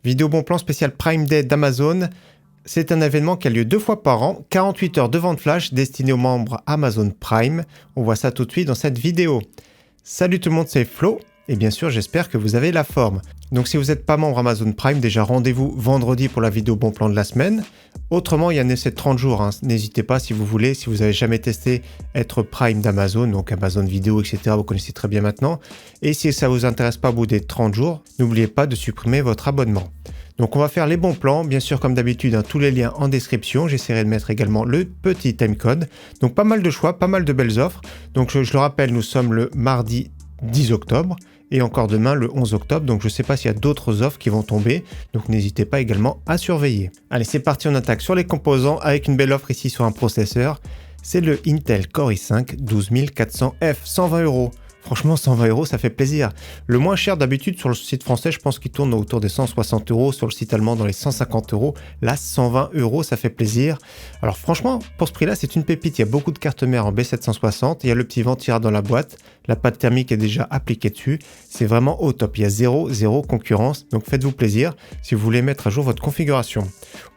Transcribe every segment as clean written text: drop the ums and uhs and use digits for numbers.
Vidéo bon plan spécial Prime Day d'Amazon. C'est un événement qui a lieu 2 fois par an, 48 heures de vente flash destiné aux membres Amazon Prime. On voit ça tout de suite dans cette vidéo. Salut tout le monde, c'est Flo. Et bien sûr, j'espère que vous avez la forme. Donc si vous n'êtes pas membre Amazon Prime, déjà rendez-vous vendredi pour la vidéo bon plan de la semaine. Autrement, il y a un essai de 30 jours. N'hésitez pas si vous voulez, si vous n'avez jamais testé être Prime d'Amazon, donc Amazon Vidéo, etc. Vous connaissez très bien maintenant. Et si ça ne vous intéresse pas au bout des 30 jours, n'oubliez pas de supprimer votre abonnement. Donc on va faire les bons plans, bien sûr comme d'habitude, tous les liens en description. J'essaierai de mettre également le petit timecode. Donc pas mal de choix, pas mal de belles offres. Donc je le rappelle, nous sommes le mardi 10 octobre. Et encore demain le 11 octobre, donc je ne sais pas s'il y a d'autres offres qui vont tomber, donc n'hésitez pas également à surveiller. Allez, c'est parti, on attaque sur les composants avec une belle offre ici sur un processeur. C'est le Intel Core i5 12400F, 120 €. Franchement, 120 €, ça fait plaisir. Le moins cher d'habitude sur le site français, je pense qu'il tourne autour des 160 €, sur le site allemand dans les 150 €. Là, 120 €, ça fait plaisir. Alors franchement, pour ce prix-là, c'est une pépite. Il y a beaucoup de cartes mères en B760. Il y a le petit ventirail dans la boîte. La pâte thermique est déjà appliquée dessus. C'est vraiment au top. Il y a zéro concurrence. Donc faites-vous plaisir si vous voulez mettre à jour votre configuration.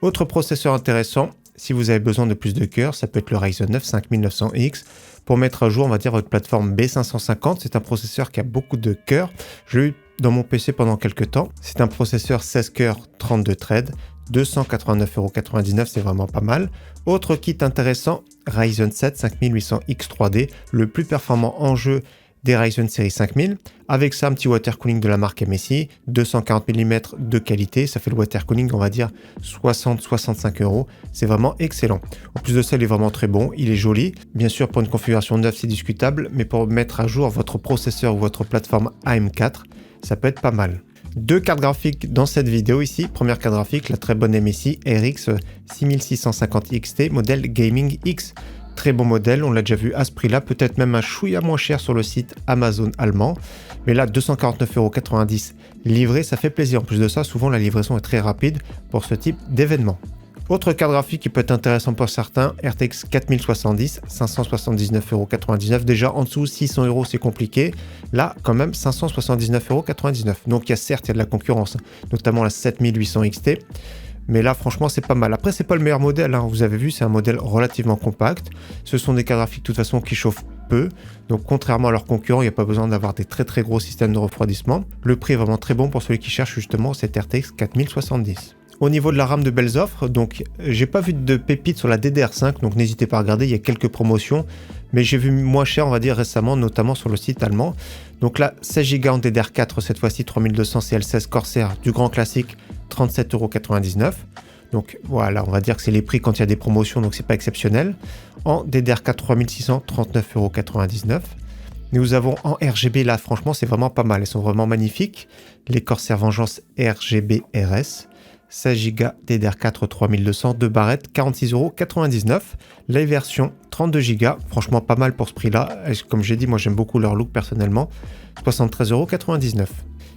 Autre processeur intéressant, si vous avez besoin de plus de cœur, ça peut être le Ryzen 9 5900X. Pour mettre à jour, on va dire, votre plateforme B550, c'est un processeur qui a beaucoup de cœurs. Je l'ai eu dans mon PC pendant quelques temps. C'est un processeur 16 cœurs, 32 threads, 289,99 €, c'est vraiment pas mal. Autre kit intéressant, Ryzen 7 5800X 3D, le plus performant en jeu des Ryzen série 5000. Avec ça, un petit water cooling de la marque MSI, 240 mm de qualité. Ça fait le water cooling, on va dire, 60-65 €. C'est vraiment excellent. En plus de ça, il est vraiment très bon. Il est joli. Bien sûr, pour une configuration neuve, c'est discutable. Mais pour mettre à jour votre processeur ou votre plateforme AM4, ça peut être pas mal. Deux cartes graphiques dans cette vidéo ici. Première carte graphique, la très bonne MSI RX 6650 XT, modèle Gaming X. Très bon modèle, on l'a déjà vu à ce prix-là, peut-être même un chouïa moins cher sur le site Amazon allemand. Mais là, 249,90 € livré, ça fait plaisir. En plus de ça, souvent la livraison est très rapide pour ce type d'événement. Autre carte graphique qui peut être intéressant pour certains, RTX 4070, 579,99 €. Déjà en dessous, 600 € c'est compliqué. Là, quand même, 579,99 €. Donc certes, il y a de la concurrence, notamment la 7800 XT. Mais là, franchement, c'est pas mal. Après, c'est pas le meilleur modèle. Vous avez vu, c'est un modèle relativement compact. Ce sont des cartes graphiques, de toute façon, qui chauffent peu. Donc, contrairement à leurs concurrents, il n'y a pas besoin d'avoir des très gros systèmes de refroidissement. Le prix est vraiment très bon pour celui qui cherche justement cette RTX 4070. Au niveau de la RAM, de belles offres. Donc, j'ai pas vu de pépites sur la DDR5. Donc, n'hésitez pas à regarder. Il y a quelques promotions. Mais j'ai vu moins cher, on va dire, récemment, notamment sur le site allemand. Donc là, 16 Go en DDR4, cette fois-ci 3200 CL16 Corsair du grand classique, 37,99 €. Donc voilà, on va dire que c'est les prix quand il y a des promotions, donc c'est pas exceptionnel. En DDR4 3600, 39,99 €. Nous avons en RGB, là franchement c'est vraiment pas mal, elles sont vraiment magnifiques. Les Corsair Vengeance RGB RS. 16 Go DDR4 3200, 2 barrettes, 46,99 €. La version 32 Go, franchement pas mal pour ce prix-là. Comme j'ai dit, moi j'aime beaucoup leur look personnellement. 73,99 €.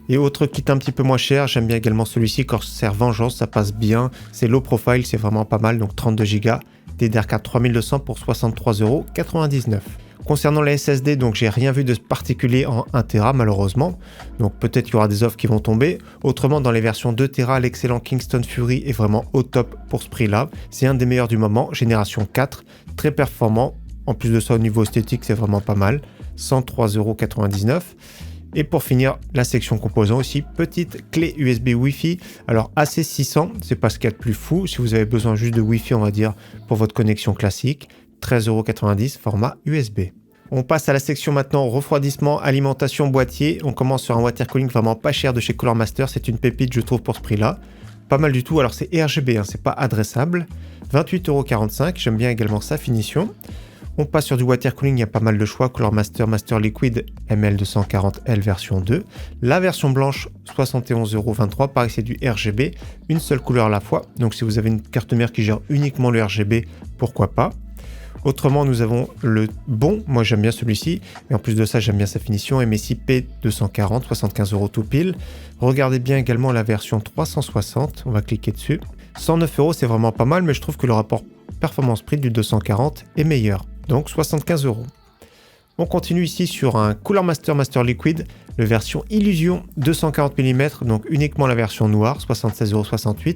Et autre kit un petit peu moins cher, j'aime bien également celui-ci, Corsair Vengeance, ça passe bien. C'est low profile, c'est vraiment pas mal, donc 32 Go. DDR4 3200 pour 63,99 €. Concernant la SSD, donc j'ai rien vu de particulier en 1 Tera malheureusement. Donc peut-être qu'il y aura des offres qui vont tomber. Autrement, dans les versions 2 Tera, l'excellent Kingston Fury est vraiment au top pour ce prix-là. C'est un des meilleurs du moment, génération 4, très performant. En plus de ça, au niveau esthétique, c'est vraiment pas mal. 103,99 €. Et pour finir, la section composants aussi, petite clé USB Wi-Fi. Alors AC600, c'est pas ce qu'il y a de plus fou. Si vous avez besoin juste de Wi-Fi, on va dire, pour votre connexion classique, 13,90 € format USB. On passe à la section maintenant refroidissement, alimentation, boîtier. On commence sur un water cooling vraiment pas cher de chez Cooler Master. C'est une pépite, je trouve, pour ce prix-là. Pas mal du tout. Alors c'est RGB, c'est pas adressable. 28,45 €. J'aime bien également sa finition. On passe sur du water cooling, il y a pas mal de choix. Cooler Master, Master Liquid ML240L version 2. La version blanche, 71,23 €. Pareil, c'est du RGB. Une seule couleur à la fois. Donc si vous avez une carte mère qui gère uniquement le RGB, pourquoi pas. Autrement, nous avons le bon, moi j'aime bien celui-ci, et en plus de ça, j'aime bien sa finition, MSI P240, 75 € tout pile. Regardez bien également la version 360, on va cliquer dessus. 109 €, c'est vraiment pas mal, mais je trouve que le rapport performance-prix du 240 est meilleur, donc 75 €. On continue ici sur un Cooler Master Master Liquid, la version Illusion 240 mm, donc uniquement la version noire, 76,68 €.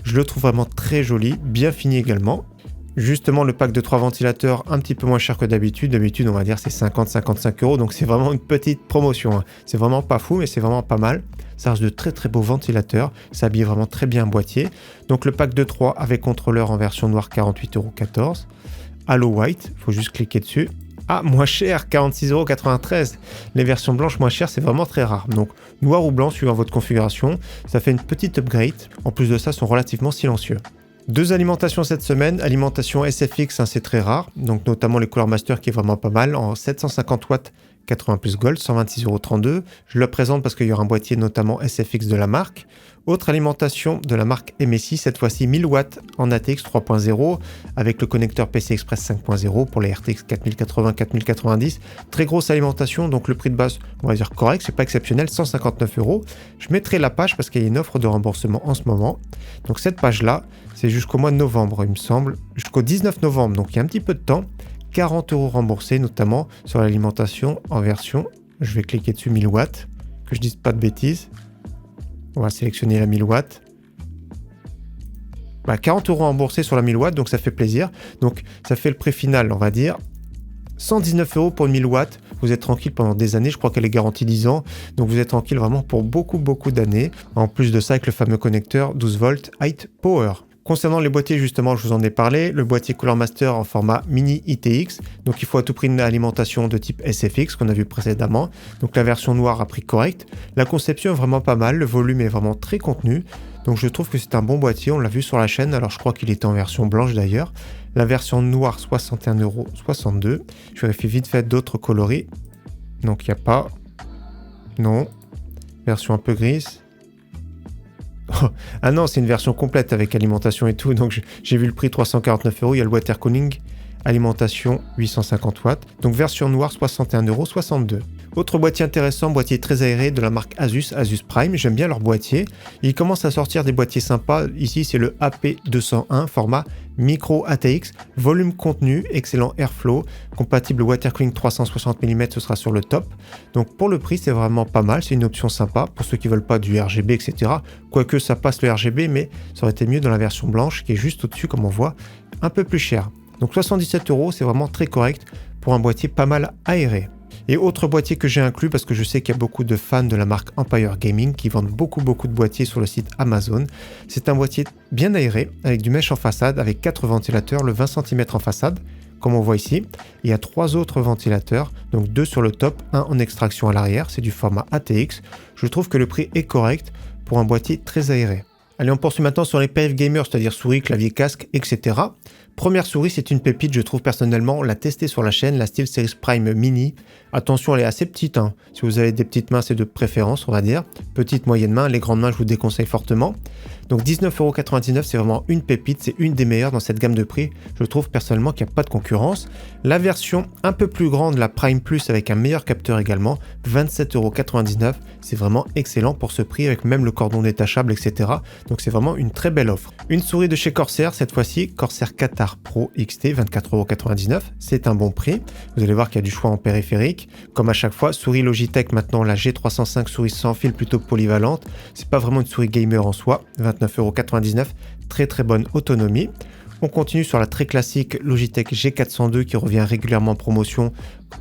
Je le trouve vraiment très joli, bien fini également. Justement, le pack de 3 ventilateurs un petit peu moins cher que d'habitude. D'habitude, on va dire c'est 50-55 €, donc c'est vraiment une petite promotion, hein. C'est vraiment pas fou, mais c'est vraiment pas mal. Ça reste de très très beaux ventilateurs, ça habille vraiment très bien un boîtier. Donc le pack de 3 avec contrôleur en version noire, 48,14 €. Halo White, il faut juste cliquer dessus. Ah, moins cher, 46,93 €. Les versions blanches moins chères, c'est vraiment très rare. Donc, noir ou blanc, suivant votre configuration, ça fait une petite upgrade. En plus de ça, ils sont relativement silencieux. Deux alimentations cette semaine. Alimentation SFX, hein, c'est très rare. Donc, notamment les Cooler Master qui est vraiment pas mal. En 750 watts, 80 plus gold, 126,32 €. Je le présente parce qu'il y aura un boîtier notamment SFX de la marque. Autre alimentation de la marque MSI, cette fois-ci 1000 watts en ATX 3.0 avec le connecteur PC Express 5.0 pour les RTX 4080-4090. Très grosse alimentation, donc le prix de base, on va dire correct, c'est pas exceptionnel, 159 €. Je mettrai la page parce qu'il y a une offre de remboursement en ce moment. Donc cette page-là, c'est jusqu'au mois de novembre, il me semble, jusqu'au 19 novembre, donc il y a un petit peu de temps. 40 € remboursés, notamment sur l'alimentation en version, je vais cliquer dessus 1000 watts, que je dise pas de bêtises. On va sélectionner la 1000 watts. 40 € remboursés sur la 1000 watts, donc ça fait plaisir. Donc ça fait le prix final, on va dire. 119 € pour une 1000 watts. Vous êtes tranquille pendant des années, je crois qu'elle est garantie 10 ans. Donc vous êtes tranquille vraiment pour beaucoup d'années. En plus de ça, avec le fameux connecteur 12 volts Height Power. Concernant les boîtiers, justement, je vous en ai parlé, le boîtier Cooler Master en format mini ITX, donc il faut à tout prix une alimentation de type SFX qu'on a vu précédemment, donc la version noire à prix correct. La conception est vraiment pas mal, le volume est vraiment très contenu, donc je trouve que c'est un bon boîtier, on l'a vu sur la chaîne, alors je crois qu'il était en version blanche d'ailleurs. La version noire, 61,62 €, je vérifie vite fait d'autres coloris, donc il n'y a pas, non, version un peu grise. Ah non, c'est une version complète avec alimentation et tout, donc j'ai vu le prix 349 €, il y a le water cooling, alimentation 850 watts, donc version noire 61,62 €. Autre boîtier intéressant, boîtier très aéré de la marque Asus, Asus Prime, j'aime bien leur boîtier. Ils commencent à sortir des boîtiers sympas, ici c'est le AP201 format micro ATX, volume contenu, excellent airflow, compatible water cooling 360 mm, ce sera sur le top. Donc pour le prix c'est vraiment pas mal, c'est une option sympa pour ceux qui veulent pas du RGB etc. Quoique ça passe le RGB, mais ça aurait été mieux dans la version blanche qui est juste au-dessus comme on voit, un peu plus cher. Donc 77 €, c'est vraiment très correct pour un boîtier pas mal aéré. Et autre boîtier que j'ai inclus parce que je sais qu'il y a beaucoup de fans de la marque Empire Gaming qui vendent beaucoup de boîtiers sur le site Amazon. C'est un boîtier bien aéré avec du mesh en façade avec 4 ventilateurs, le 20 cm en façade comme on voit ici. Il y a 3 autres ventilateurs, donc 2 sur le top, 1 en extraction à l'arrière, c'est du format ATX. Je trouve que le prix est correct pour un boîtier très aéré. Allez, on poursuit maintenant sur les périphériques gamers, c'est-à-dire souris, clavier, casque, etc. Première souris, c'est une pépite, je trouve personnellement, on l'a testée sur la chaîne, la SteelSeries Prime Mini. Attention, elle est assez petite, hein. Si vous avez des petites mains, c'est de préférence, on va dire. Petite, moyenne main, les grandes mains, je vous déconseille fortement. Donc 19,99 €, c'est vraiment une pépite, c'est une des meilleures dans cette gamme de prix. Je trouve personnellement qu'il n'y a pas de concurrence. La version un peu plus grande, la Prime Plus, avec un meilleur capteur également, 27,99 €. C'est vraiment excellent pour ce prix, avec même le cordon détachable, etc. Donc c'est vraiment une très belle offre. Une souris de chez Corsair, cette fois-ci, Corsair Qatar Pro XT, 24,99 €. C'est un bon prix. Vous allez voir qu'il y a du choix en périphérique. Comme à chaque fois, souris Logitech, maintenant la G305, souris sans fil plutôt polyvalente. C'est pas vraiment une souris gamer en soi, 29,99 €. Très bonne autonomie. On continue sur la très classique Logitech G402 qui revient régulièrement en promotion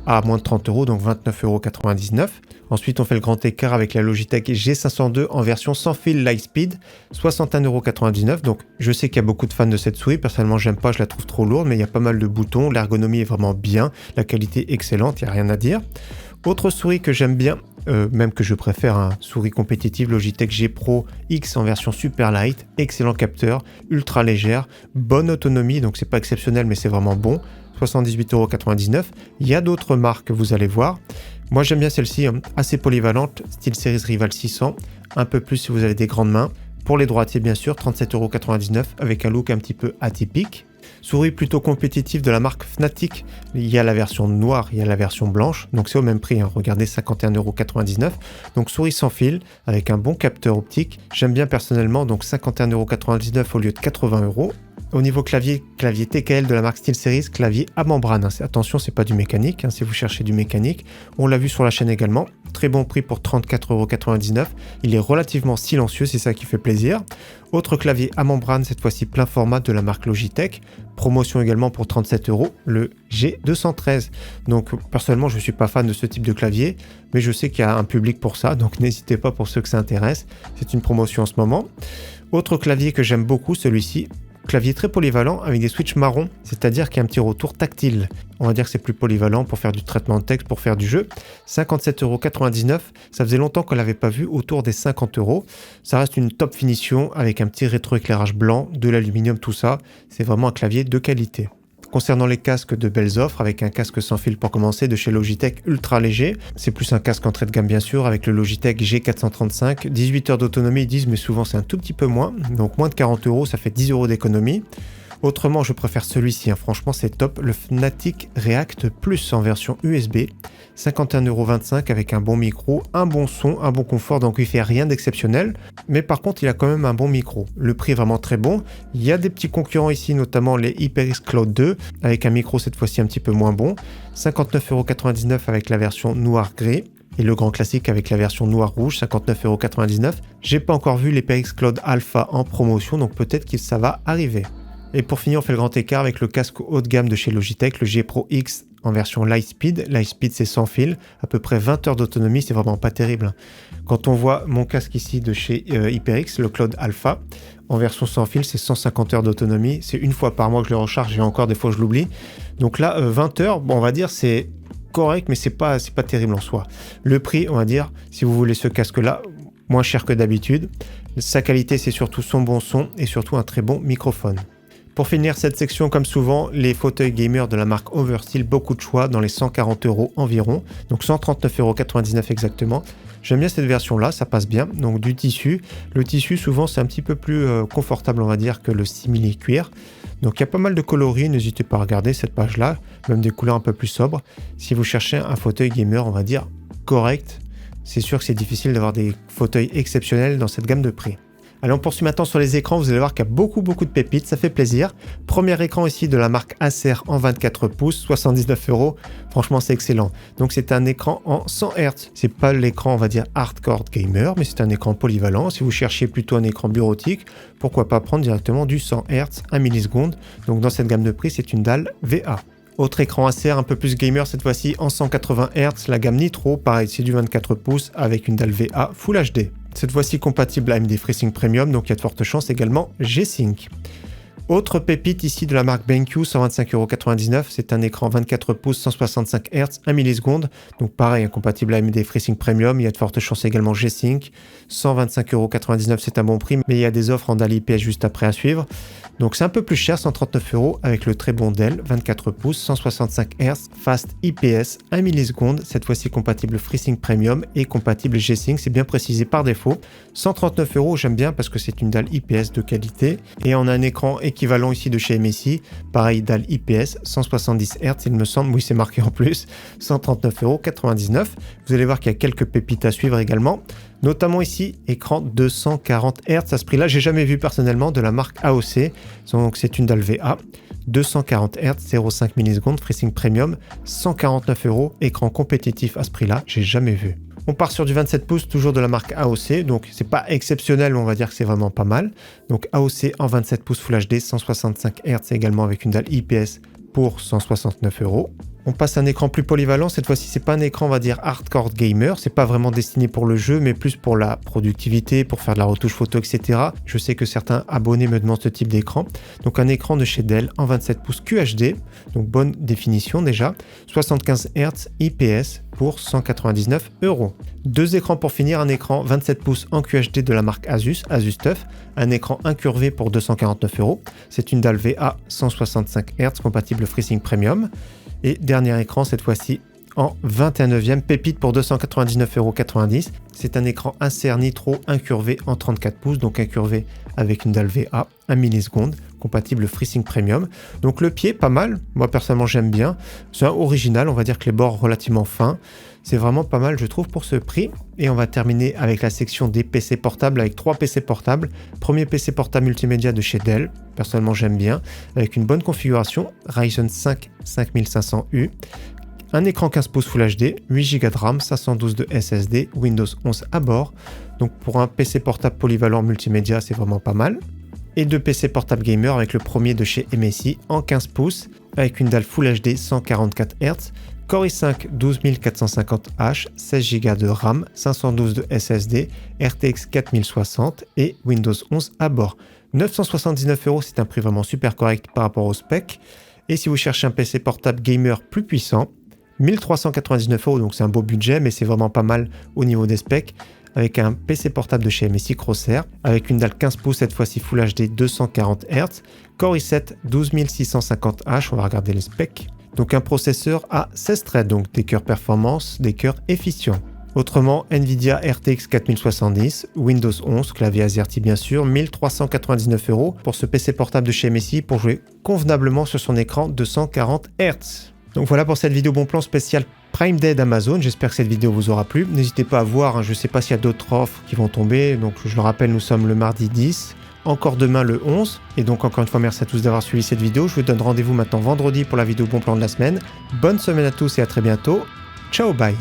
à moins de 30 €, donc 29,99 €. Ensuite, on fait le grand écart avec la Logitech G502 en version sans fil Lightspeed, 61,99 €. Donc, je sais qu'il y a beaucoup de fans de cette souris. Personnellement, j'aime pas, je la trouve trop lourde, mais il y a pas mal de boutons. L'ergonomie est vraiment bien, la qualité excellente, il n'y a rien à dire. Autre souris que j'aime bien, même que je préfère, un souris compétitive, Logitech G Pro X en version super light, excellent capteur, ultra légère, bonne autonomie, donc c'est pas exceptionnel mais c'est vraiment bon, 78,99 €. Il y a d'autres marques que vous allez voir. Moi j'aime bien celle-ci, assez polyvalente, SteelSeries Rival 600, un peu plus si vous avez des grandes mains. Pour les droitiers bien sûr, 37,99 € avec un look un petit peu atypique. Souris plutôt compétitive de la marque Fnatic, il y a la version noire, il y a la version blanche, donc c'est au même prix, hein. Regardez 51,99 €. Donc souris sans fil, avec un bon capteur optique, j'aime bien personnellement, donc 51,99 € au lieu de 80 €. Au niveau clavier TKL de la marque SteelSeries, clavier à membrane. Attention, c'est pas du mécanique, si vous cherchez du mécanique. On l'a vu sur la chaîne également. Très bon prix pour 34,99 €. Il est relativement silencieux, c'est ça qui fait plaisir. Autre clavier à membrane, cette fois-ci plein format de la marque Logitech. Promotion également pour 37 €, le G213. Donc personnellement, je ne suis pas fan de ce type de clavier, mais je sais qu'il y a un public pour ça, donc n'hésitez pas pour ceux que ça intéresse. C'est une promotion en ce moment. Autre clavier que j'aime beaucoup, celui-ci. Clavier très polyvalent avec des switches marron, c'est-à-dire qu'il y a un petit retour tactile. On va dire que c'est plus polyvalent pour faire du traitement de texte, pour faire du jeu. 57,99 €, ça faisait longtemps qu'on ne l'avait pas vu autour des 50 €. Ça reste une top finition avec un petit rétroéclairage blanc, de l'aluminium, tout ça. C'est vraiment un clavier de qualité. Concernant les casques, de belles offres avec un casque sans fil pour commencer de chez Logitech ultra léger. C'est plus un casque entrée de gamme bien sûr avec le Logitech G435. 18 heures d'autonomie ils disent, mais souvent c'est un tout petit peu moins. Donc moins de 40 €, ça fait 10 € d'économie. Autrement, je préfère celui-ci, franchement c'est top, le Fnatic React Plus en version USB, 51,25 € avec un bon micro, un bon son, un bon confort, donc il fait rien d'exceptionnel, mais par contre il a quand même un bon micro. Le prix est vraiment très bon, il y a des petits concurrents ici, notamment les HyperX Cloud 2, avec un micro cette fois-ci un petit peu moins bon, 59,99 € avec la version noir-gris, et le grand classique avec la version noir-rouge, 59,99 €. J'ai pas encore vu les HyperX Cloud Alpha en promotion, donc peut-être que ça va arriver. Et pour finir, on fait le grand écart avec le casque haut de gamme de chez Logitech, le G Pro X en version Lightspeed. Lightspeed, c'est sans fil, à peu près 20 heures d'autonomie, c'est vraiment pas terrible. Quand on voit mon casque ici de chez HyperX, le Cloud Alpha, en version sans fil, c'est 150 heures d'autonomie. C'est une fois par mois que je le recharge et encore des fois je l'oublie. Donc là, 20 heures, bon, on va dire c'est correct, mais c'est pas terrible en soi. Le prix, on va dire, si vous voulez ce casque-là, moins cher que d'habitude. Sa qualité, c'est surtout son bon son et surtout un très bon microphone. Pour finir cette section, comme souvent, les fauteuils gamers de la marque Oversteel, beaucoup de choix dans les 140 € environ, donc 139,99 € exactement. J'aime bien cette version-là, ça passe bien, donc du tissu. Le tissu, souvent, c'est un petit peu plus confortable, on va dire, que le simili cuir. Donc il y a pas mal de coloris, n'hésitez pas à regarder cette page-là, même des couleurs un peu plus sobres. Si vous cherchez un fauteuil gamer, on va dire, correct, c'est sûr que c'est difficile d'avoir des fauteuils exceptionnels dans cette gamme de prix. Allez, on poursuit maintenant sur les écrans, vous allez voir qu'il y a beaucoup de pépites, ça fait plaisir. Premier écran ici de la marque Acer en 24 pouces, 79 €, franchement c'est excellent. Donc c'est un écran en 100 Hz, c'est pas l'écran on va dire hardcore gamer, mais c'est un écran polyvalent. Si vous cherchiez plutôt un écran bureautique, pourquoi pas prendre directement du 100 Hz, 1 milliseconde. Donc dans cette gamme de prix, c'est une dalle VA. Autre écran Acer un peu plus gamer cette fois-ci en 180 Hz, la gamme Nitro, pareil c'est du 24 pouces avec une dalle VA Full HD. Cette fois-ci compatible AMD FreeSync Premium, donc il y a de fortes chances également G-Sync. Autre pépite ici de la marque BenQ, 125,99 €, c'est un écran 24 pouces, 165 Hz, 1 milliseconde, donc pareil, compatible AMD FreeSync Premium, il y a de fortes chances également G-Sync, 125,99 €, c'est un bon prix, mais il y a des offres en dalle IPS juste après à suivre, donc c'est un peu plus cher, 139 € avec le très bon Dell, 24 pouces, 165 Hz, Fast IPS, 1 milliseconde, cette fois-ci compatible FreeSync Premium et compatible G-Sync, c'est bien précisé par défaut, 139 €, j'aime bien parce que c'est une dalle IPS de qualité, et on a un écran équivalent ici de chez MSI, pareil dalle IPS, 170 Hz il me semble, oui c'est marqué en plus, 139,99 €. Vous allez voir qu'il y a quelques pépites à suivre également, notamment ici, écran 240 Hz à ce prix-là, j'ai jamais vu personnellement de la marque AOC, donc c'est une dalle VA, 240 Hz, 0,5 millisecondes, FreeSync Premium, 149 €, écran compétitif à ce prix-là, j'ai jamais vu. On part sur du 27 pouces, toujours de la marque AOC, donc c'est pas exceptionnel, mais on va dire que c'est vraiment pas mal. Donc AOC en 27 pouces Full HD, 165 Hz également avec une dalle IPS pour 169 €. On passe à un écran plus polyvalent, cette fois-ci c'est pas un écran on va dire hardcore gamer, c'est pas vraiment destiné pour le jeu mais plus pour la productivité, pour faire de la retouche photo etc. Je sais que certains abonnés me demandent ce type d'écran, donc un écran de chez Dell en 27 pouces QHD, donc bonne définition déjà, 75 Hz IPS pour 199 €. Deux écrans pour finir, un écran 27 pouces en QHD de la marque Asus, Asus TUF, un écran incurvé pour 249 €, c'est une dalle VA 165 Hz compatible FreeSync Premium. Et dernier écran, cette fois-ci en 21e pépite pour 299,90 €. C'est un écran Acer Nitro incurvé en 34 pouces, donc incurvé avec une dalle VA, 1 milliseconde, compatible FreeSync Premium. Donc le pied, pas mal. Moi, personnellement, j'aime bien. C'est original, on va dire que les bords relativement fins. C'est vraiment pas mal, je trouve, pour ce prix. Et on va terminer avec la section des PC portables, avec 3 PC portables. Premier PC portable multimédia de chez Dell. Personnellement, j'aime bien. Avec une bonne configuration, Ryzen 5 5500U. Un écran 15 pouces Full HD, 8 Go de RAM, 512 de SSD, Windows 11 à bord. Donc pour un PC portable polyvalent multimédia, c'est vraiment pas mal. Et 2 PC portables gamer avec le premier de chez MSI en 15 pouces, avec une dalle Full HD 144 Hz, Core i5 12450H, 16 Go de RAM, 512 de SSD, RTX 4060 et Windows 11 à bord. 979 €, c'est un prix vraiment super correct par rapport au spec. Et si vous cherchez un PC portable gamer plus puissant, 1399 €, donc c'est un beau budget, mais c'est vraiment pas mal au niveau des specs, avec un PC portable de chez MSI Crosshair, avec une dalle 15 pouces, cette fois-ci Full HD 240 Hz, Core i7 12650H, on va regarder les specs. Donc un processeur à 16 threads, donc des cœurs performance, des cœurs efficients. Autrement, Nvidia RTX 4070, Windows 11, clavier AZERTY bien sûr, 1399 € pour ce PC portable de chez MSI pour jouer convenablement sur son écran 240 Hz. Donc voilà pour cette vidéo bon plan spécial Prime Day d'Amazon, j'espère que cette vidéo vous aura plu. N'hésitez pas à voir, je ne sais pas s'il y a d'autres offres qui vont tomber, donc je le rappelle, nous sommes le mardi 10, encore demain le 11, et donc encore une fois merci à tous d'avoir suivi cette vidéo, je vous donne rendez-vous maintenant vendredi pour la vidéo bon plan de la semaine. Bonne semaine à tous et à très bientôt, ciao bye.